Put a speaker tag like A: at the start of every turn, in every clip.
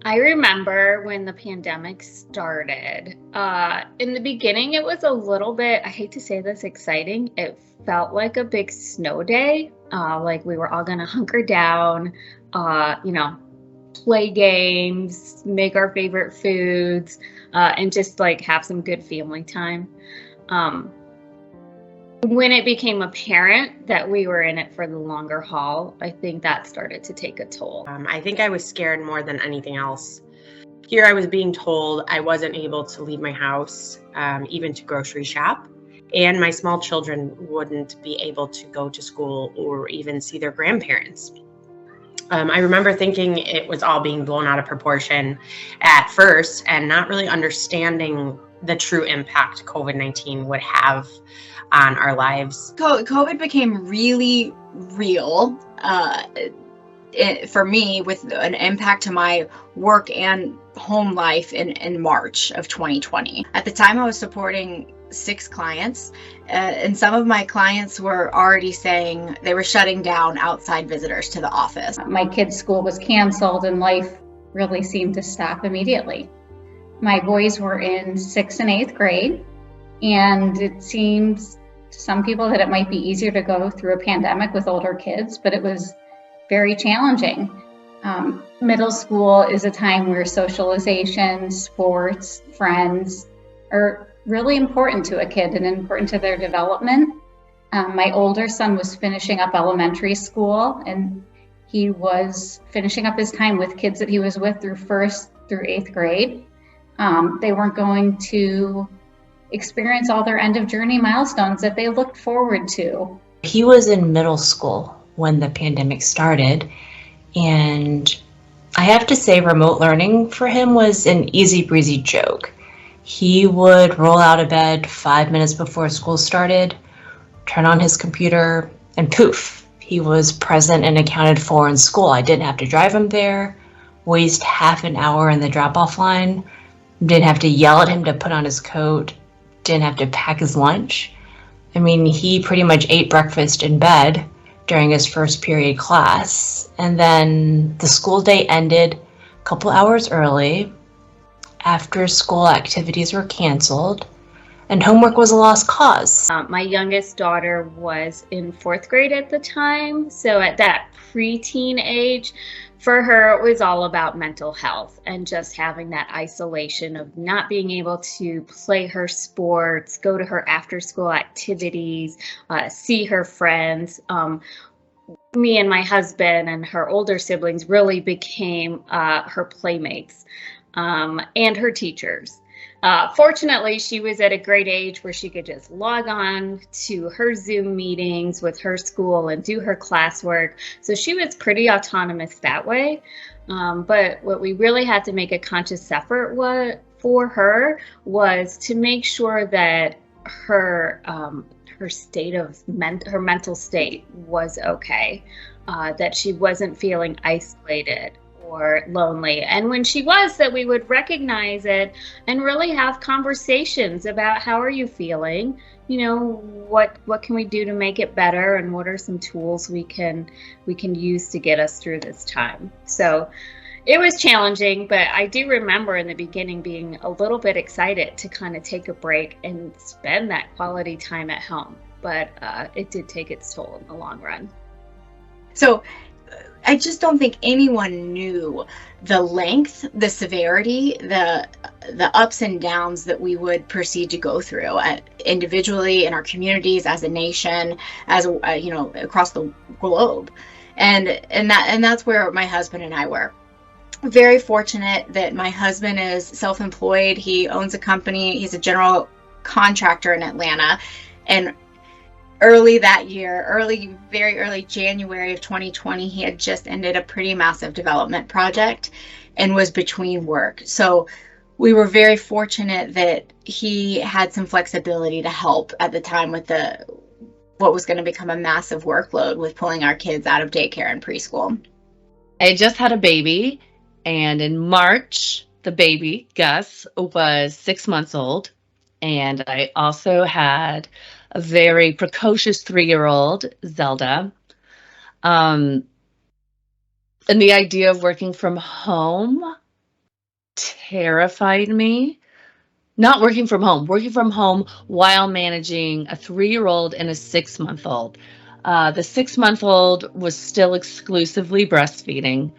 A: I remember when the pandemic started. In the beginning, it was a little bit, I hate to say this, exciting. It felt like a big snow day, like we were all going to hunker down, uh, you know, play games, make our favorite foods, and just like have some good family time. Um, when it became apparent that we were in it for the longer haul, I think that started to take a toll.
B: I think I was scared more than anything else. Here I was being told I wasn't able to leave my house, even to grocery shop, and my small children wouldn't be able to go to school or even see their grandparents. I remember thinking it was all being blown out of proportion at first and not really understanding the true impact COVID-19 would have on our lives.
C: COVID became really real for me, with an impact to my work and home life in March of 2020. At the time, I was supporting 6 clients, and some of my clients were already saying they were shutting down outside visitors to the office.
D: My kids' school was canceled and life really seemed to stop immediately. My boys were in 6th and 8th grade, and it seems to some people that it might be easier to go through a pandemic with older kids, but it was very challenging. Middle school is a time where socialization, sports, friends are really important to a kid and important to their development. My older son was finishing up elementary school, and he was finishing up his time with kids that he was with through 1st through 8th grade. They weren't going to experience all their end of journey milestones that they looked forward to.
E: He was in middle school when the pandemic started, and I have to say remote learning for him was an easy breezy joke. He would roll out of bed 5 minutes before school started, turn on his computer, and poof, he was present and accounted for in school. I didn't have to drive him there, waste half an hour in the drop-off line, didn't have to yell at him to put on his coat, didn't have to pack his lunch. I mean, he pretty much ate breakfast in bed during his first period class, and then the school day ended a couple hours early. After school activities were canceled, and homework was a lost cause.
A: My youngest daughter was in 4th grade at the time, so at that preteen age, for her, it was all about mental health and just having that isolation of not being able to play her sports, go to her after-school activities, see her friends. Me and my husband and her older siblings really became her playmates and her teachers. Fortunately, she was at a great age where she could just log on to her Zoom meetings with her school and do her classwork. So she was pretty autonomous that way. But what we really had to make a conscious effort for her was to make sure that her her mental state was okay, that she wasn't feeling isolated or lonely. And when she was, that we would recognize it and really have conversations about how are you feeling? You know, what can we do to make it better, and what are some tools we can use to get us through this time. So it was challenging, but I do remember in the beginning being a little bit excited to kind of take a break and spend that quality time at home. But it did take its toll in the long run.
C: So I just don't think anyone knew the length, the severity, the ups and downs that we would proceed to go through individually in our communities, as a nation, as across the globe, and that's where my husband and I were. Very fortunate that my husband is self-employed. He owns a company. He's a general contractor in Atlanta, and early that year, very early January of 2020, he had just ended a pretty massive development project and was between work. So we were very fortunate that he had some flexibility to help at the time with what was going to become a massive workload with pulling our kids out of daycare and preschool.
F: I just had a baby, and in March, the baby, Gus, was 6 months old. And I also had a very precocious 3-year-old, Zelda. And the idea of working from home terrified me. Not working from home while managing a 3-year-old and a 6-month-old. The 6-month-old was still exclusively breastfeeding,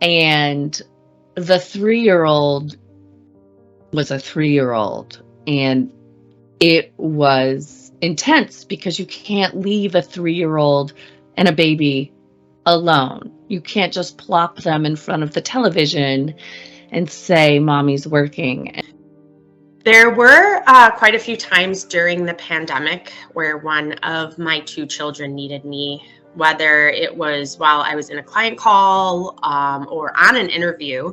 F: and the 3-year-old was a 3-year-old, and it was intense because you can't leave a 3-year-old and a baby alone. You can't just plop them in front of the television and say, Mommy's working.
B: There were quite a few times during the pandemic where one of my 2 children needed me, whether it was while I was in a client call or on an interview.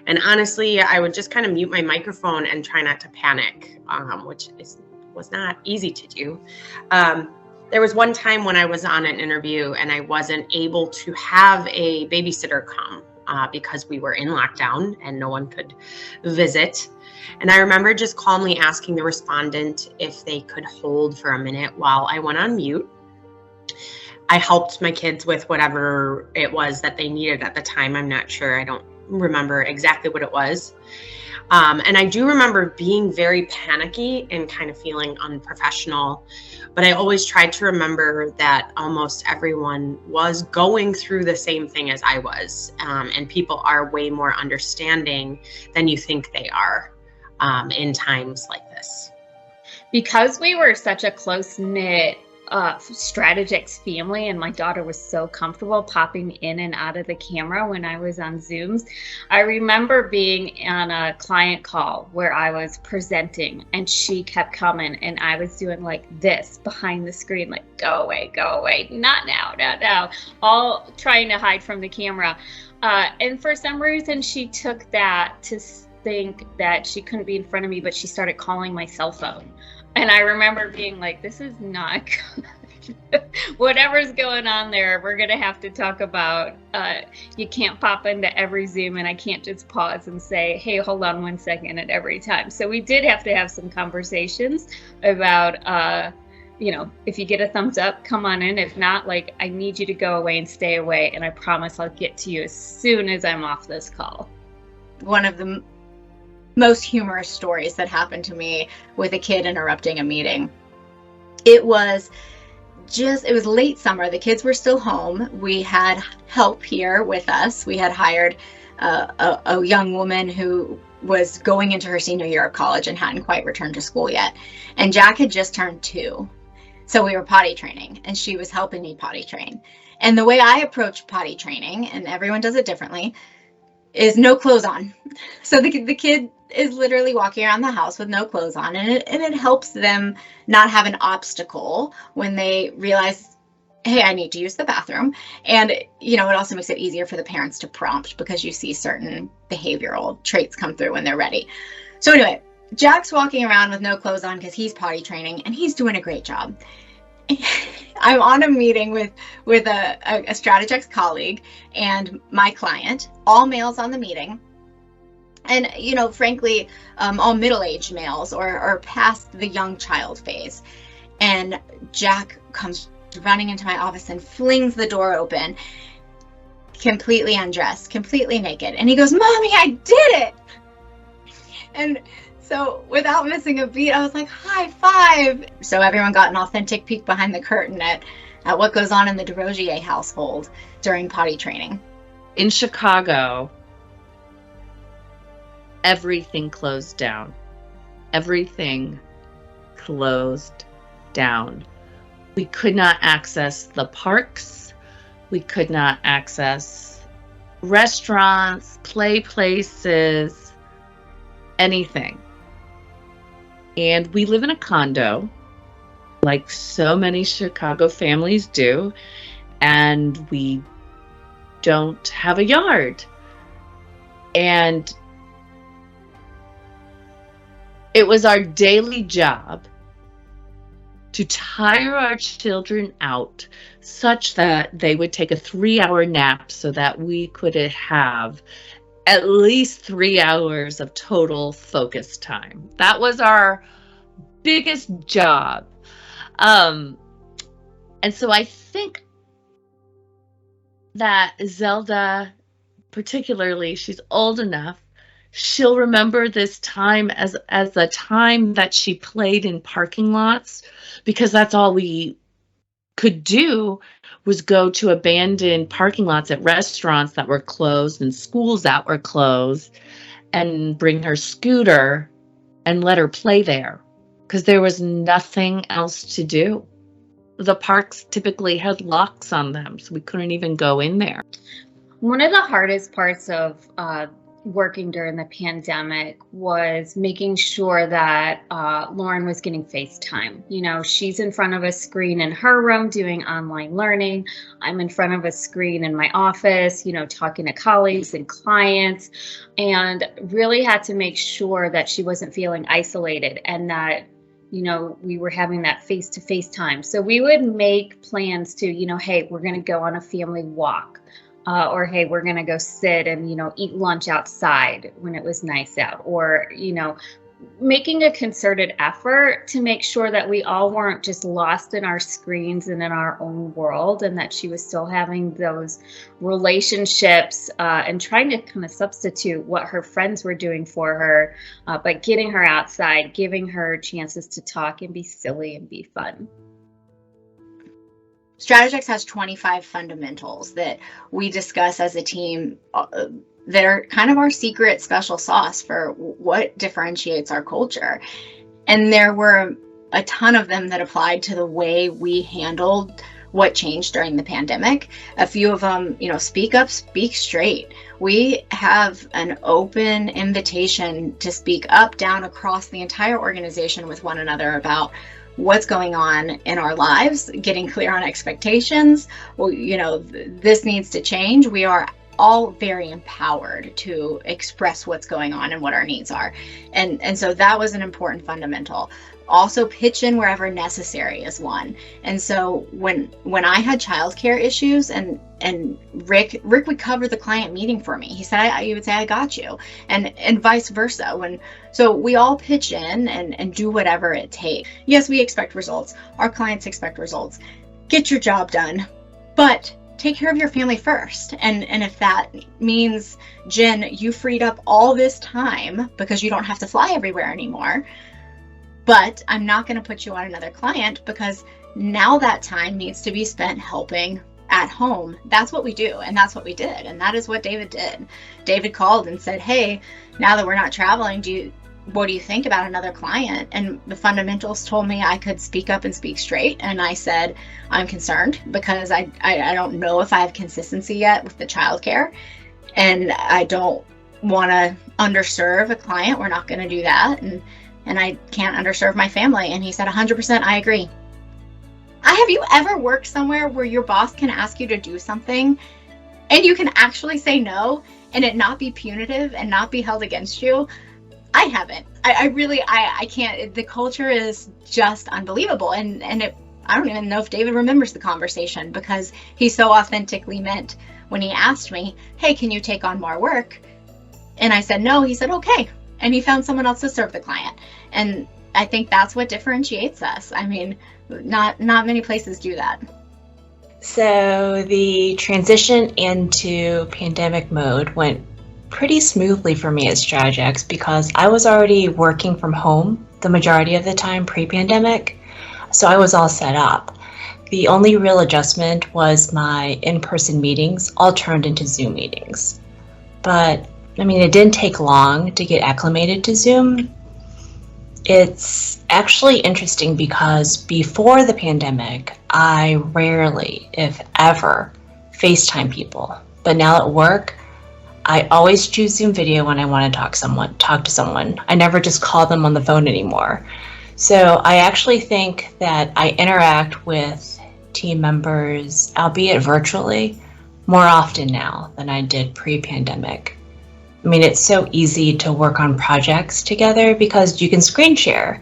B: And honestly, I would just kind of mute my microphone and try not to panic, which was not easy to do. There was one time when I was on an interview and I wasn't able to have a babysitter come because we were in lockdown and no one could visit. And I remember just calmly asking the respondent if they could hold for a minute while I went on mute. I helped my kids with whatever it was that they needed at the time. I'm not sure. I don't remember exactly what it was. And I do remember being very panicky and kind of feeling unprofessional. But I always tried to remember that almost everyone was going through the same thing as I was. And people are way more understanding than you think they are in times like this.
A: Because we were such a close-knit Strategex family, and my daughter was so comfortable popping in and out of the camera when I was on Zooms. I remember being on a client call where I was presenting and she kept coming and I was doing like this behind the screen, like, go away, not now, all trying to hide from the camera. And for some reason, she took that to think that she couldn't be in front of me, but she started calling my cell phone. And I remember being like, this is not good. Whatever's going on there, we're going to have to talk about. You can't pop into every Zoom and I can't just pause and say, hey, hold on 1 second at every time. So we did have to have some conversations about, if you get a thumbs up, come on in. If not, like, I need you to go away and stay away. And I promise I'll get to you as soon as I'm off this call.
C: One of the most humorous stories that happened to me with a kid interrupting a meeting. It was late summer. The kids were still home. We had help here with us. We had hired a young woman who was going into her senior year of college and hadn't quite returned to school yet. And Jack had just turned 2. So we were potty training and she was helping me potty train. And the way I approach potty training, and everyone does it differently, is no clothes on. So the kid is literally walking around the house with no clothes on, and it helps them not have an obstacle when they realize, hey, I need to use the bathroom. And, it also makes it easier for the parents to prompt because you see certain behavioral traits come through when they're ready. So anyway, Jack's walking around with no clothes on because he's potty training and he's doing a great job. I'm on a meeting with a Strategex colleague and my client, all males on the meeting. And, frankly, all middle-aged males or past the young child phase. And Jack comes running into my office and flings the door open, completely undressed, completely naked. And he goes, Mommy, I did it. And so without missing a beat, I was like, high five. So everyone got an authentic peek behind the curtain at what goes on in the DeRozier household during potty training.
F: In Chicago, everything closed down. Everything closed down. We could not access the parks. We could not access restaurants, play places, anything. And we live in a condo, like so many Chicago families do, and we don't have a yard. And it was our daily job to tire our children out such that they would take a 3-hour nap so that we could have at least 3 hours of total focus time. That was our biggest job. And so I think that Zelda, particularly, she's old enough she'll remember this time as a time that she played in parking lots, because that's all we could do, was go to abandoned parking lots at restaurants that were closed and schools that were closed, and bring her scooter and let her play there, because there was nothing else to do. The parks typically had locks on them, so we couldn't even go in there.
A: One of the hardest parts of working during the pandemic was making sure that Lauren was getting FaceTime. You know, she's in front of a screen in her room doing online learning. I'm in front of a screen in my office, you know, talking to colleagues and clients, and really had to make sure that she wasn't feeling isolated and that, you know, we were having that face-to-face time. So we would make plans to, you know, hey, we're going to go on a family walk. Or, hey, we're going to go sit and, you know, eat lunch outside when it was nice out. Or, you know, making a concerted effort to make sure that we all weren't just lost in our screens and in our own world, and that she was still having those relationships and trying to kind of substitute what her friends were doing for her, but getting her outside, giving her chances to talk and be silly and be fun.
C: Strategex has 25 fundamentals that we discuss as a team that are kind of our secret special sauce for what differentiates our culture. And there were a ton of them that applied to the way we handled what changed during the pandemic. A few of them, you know, speak up, speak straight. We have an open invitation to speak up, down, across the entire organization with one another about what's going on in our lives, getting clear on expectations. Well, you know, this needs to change. We are all very empowered to express what's going on and what our needs are. And so that was an important fundamental. Also, pitch in wherever necessary is one. And so when I had childcare issues and Rick would cover the client meeting for me. He said, he would say, I got you. And vice versa. So we all pitch in and do whatever it takes. Yes, we expect results. Our clients expect results. Get your job done, but take care of your family first. And if that means, Jen, you freed up all this time because you don't have to fly everywhere anymore, but I'm not going to put you on another client because now that time needs to be spent helping at home. That's what we do. And that's what we did. And that is what David did. David called and said, hey, now that we're not traveling, what do you think about another client? And the fundamentals told me I could speak up and speak straight. And I said, I'm concerned because I don't know if I have consistency yet with the childcare, and I don't want to underserve a client. We're not going to do that. And I can't underserve my family. And he said, 100%, I agree. Have you ever worked somewhere where your boss can ask you to do something and you can actually say no and it not be punitive and not be held against you? I haven't. I can't. The culture is just unbelievable. And I don't even know if David remembers the conversation because he so authentically meant when he asked me, hey, can you take on more work? And I said no. He said, okay. And he found someone else to serve the client. And I think that's what differentiates us. I mean, not many places do that.
E: So the transition into pandemic mode went pretty smoothly for me at Strategex because I was already working from home the majority of the time pre-pandemic, so I was all set up. The only real adjustment was my in-person meetings all turned into Zoom meetings. But I mean, it didn't take long to get acclimated to Zoom. It's actually interesting because before the pandemic, I rarely, if ever, FaceTime people. But now at work, I always choose Zoom video when I want to talk to someone. I never just call them on the phone anymore. So I actually think that I interact with team members, albeit virtually, more often now than I did pre-pandemic. I mean, it's so easy to work on projects together because you can screen share.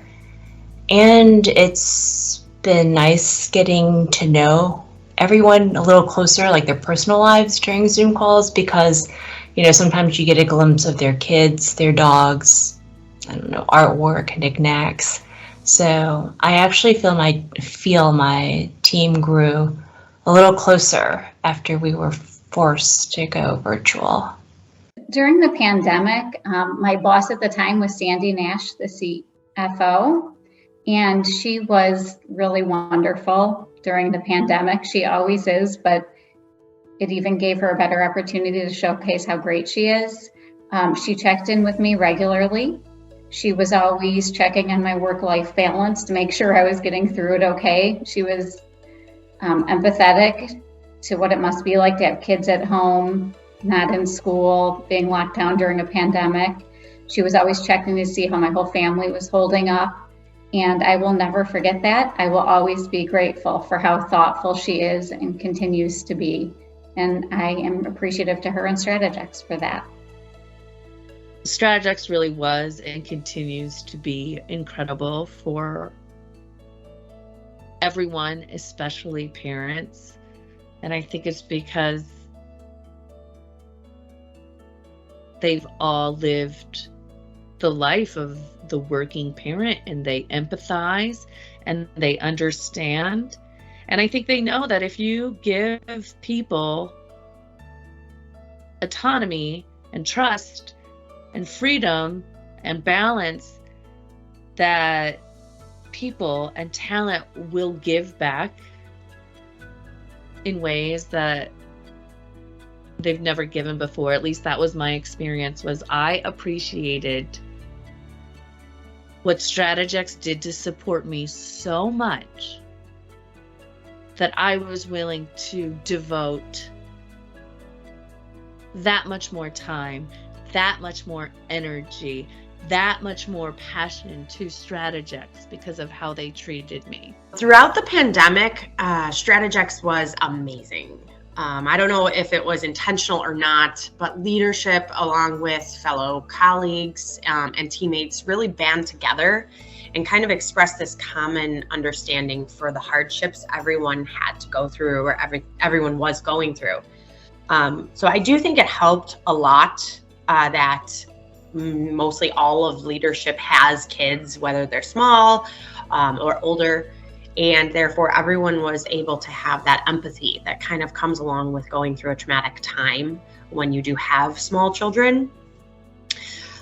E: And it's been nice getting to know everyone a little closer, like their personal lives during Zoom calls, because, you know, sometimes you get a glimpse of their kids, their dogs, I don't know, artwork, knickknacks. So I actually feel my team grew a little closer after we were forced to go virtual.
D: During the pandemic, my boss at the time was Sandy Nash, the CFO, and she was really wonderful during the pandemic. She always is, but it even gave her a better opportunity to showcase how great she is. She checked in with me regularly. She was always checking on my work-life balance to make sure I was getting through it okay. She was empathetic to what it must be like to have kids at home, not in school, being locked down during a pandemic. She was always checking to see how my whole family was holding up. And I will never forget that. I will always be grateful for how thoughtful she is and continues to be. And I am appreciative to her and Strategex for that.
F: Strategex really was and continues to be incredible for everyone, especially parents. And I think it's because they've all lived the life of the working parent, and they empathize and they understand. And I think they know that if you give people autonomy and trust and freedom and balance, that people and talent will give back in ways that they've never given before. At least that was my experience. Was I appreciated what Strategex did to support me so much that I was willing to devote that much more time, that much more energy, that much more passion to Strategex because of how they treated me.
B: Throughout the pandemic, Strategex was amazing. I don't know if it was intentional or not, but leadership along with fellow colleagues and teammates really band together and kind of express this common understanding for the hardships everyone had to go through, or everyone was going through. So I do think it helped a lot that mostly all of leadership has kids, whether they're small or older. And therefore, everyone was able to have that empathy that kind of comes along with going through a traumatic time when you do have small children.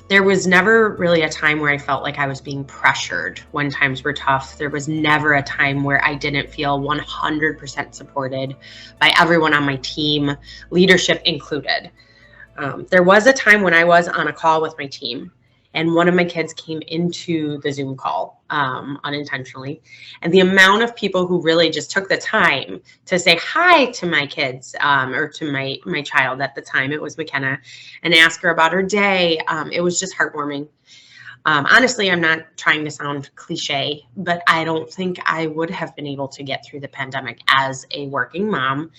B: There was never really a time where I felt like I was being pressured when times were tough. There was never a time where I didn't feel 100% supported by everyone on my team, leadership included. There was a time when I was on a call with my team, and one of my kids came into the Zoom call unintentionally. And the amount of people who really just took the time to say hi to my kids, or to my child at the time, it was McKenna, and ask her about her day. It was just heartwarming. Honestly, I'm not trying to sound cliche, but I don't think I would have been able to get through the pandemic as a working mom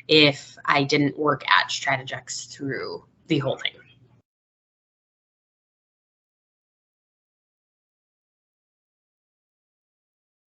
B: if I didn't work at Strategex through the whole thing.